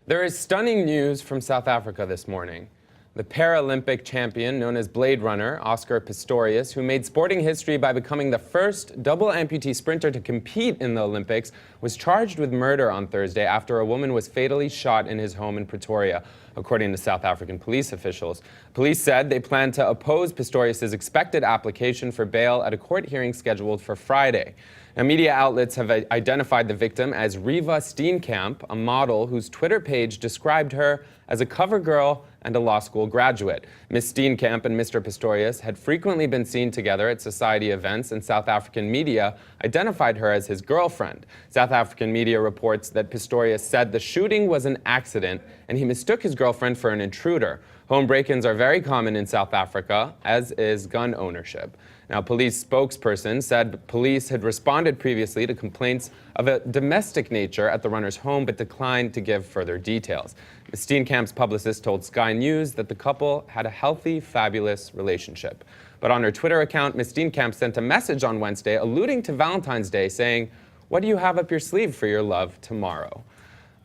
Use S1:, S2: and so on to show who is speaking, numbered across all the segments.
S1: There is stunning news from South Africa this morning. The Paralympic champion, known as Blade Runner, Oscar Pistorius, who made sporting history by becoming the first double amputee sprinter to compete in the Olympics, was charged with murder on Thursday after a woman was fatally shot in his home in Pretoria, according to South African police officials. Police said they plan to oppose Pistorius' expected application for bail at a court hearing scheduled for Friday. Now, media outlets have identified the victim as Riva Steenkamp, a model whose Twitter page described her as a cover girl and a law school graduate. Ms. Steenkamp and Mr. Pistorius had frequently been seen together at society events, and South African media identified her as his girlfriend. South African media reports that Pistorius said the shooting was an accident and he mistook his girlfriend for an intruder. Home break-ins are very common in South Africa, as is gun ownership. Now, police spokesperson said police had responded previously to complaints of a domestic nature at the runner's home, but declined to give further details. Ms. Steenkamp's publicist told Sky News that the couple had a healthy, fabulous relationship. But on her Twitter account, Ms. Steenkamp sent a message on Wednesday alluding to Valentine's Day, saying, "What do you have up your sleeve for your love tomorrow?"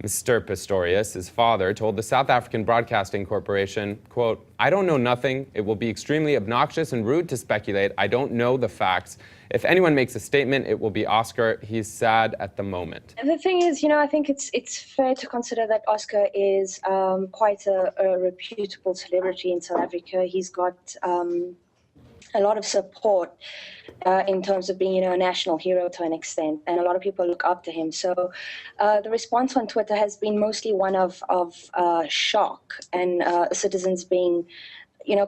S1: Mr. Pistorius, his father, told the South African Broadcasting Corporation, quote, "I don't know nothing. It will be extremely obnoxious and rude to speculate. I don't know the facts. If anyone makes a statement, it will be Oscar. He's sad at the moment."
S2: The thing is, I think it's fair to consider that Oscar is quite a reputable celebrity in South Africa. He's got a lot of support in terms of being, a national hero to an extent, and a lot of people look up to him. So the response on Twitter has been mostly one of shock and citizens being,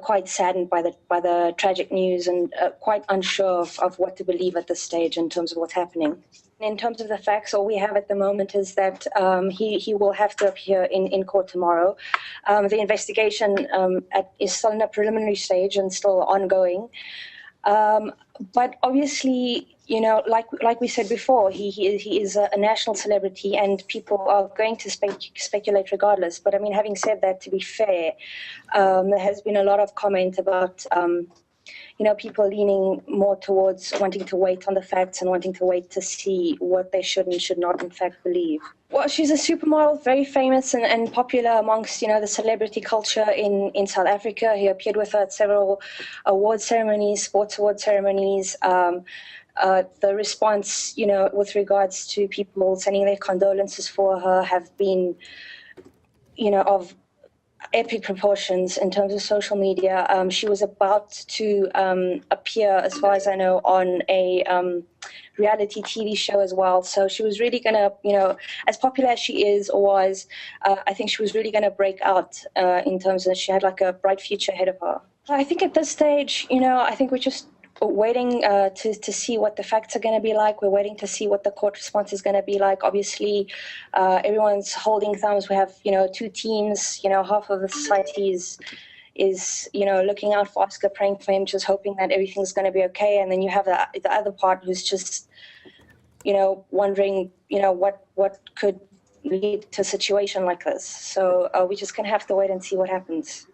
S2: quite saddened by the tragic news and quite unsure of what to believe at this stage in terms of what's happening. In terms of the facts, all we have at the moment is that he will have to appear in court tomorrow. The investigation is still in a preliminary stage and still ongoing. But obviously, like we said before, he is a national celebrity and people are going to speculate regardless. But I mean, having said that, to be fair, there has been a lot of comment about people leaning more towards wanting to wait on the facts and wanting to wait to see what they should and should not in fact believe. Well, she's a supermodel, very famous and popular amongst, the celebrity culture in South Africa. He appeared with her at several award ceremonies, sports award ceremonies. The response, with regards to people sending their condolences for her have been, of epic proportions in terms of social media. She was about to appear, as far as I know, on a reality TV show as well. So she was really going to, as popular as she is or was, I think she was really going to break out in terms of she had like a bright future ahead of her. I think at this stage, I think we're just waiting to see what the facts are going to be like. We're waiting to see what the court response is going to be like. Obviously, everyone's holding thumbs. We have, two teams. Half of the society is looking out for Oscar, praying for him, just hoping that everything's going to be okay. And then you have the other part who's just, wondering, what could lead to a situation like this. So we're just going to have to wait and see what happens.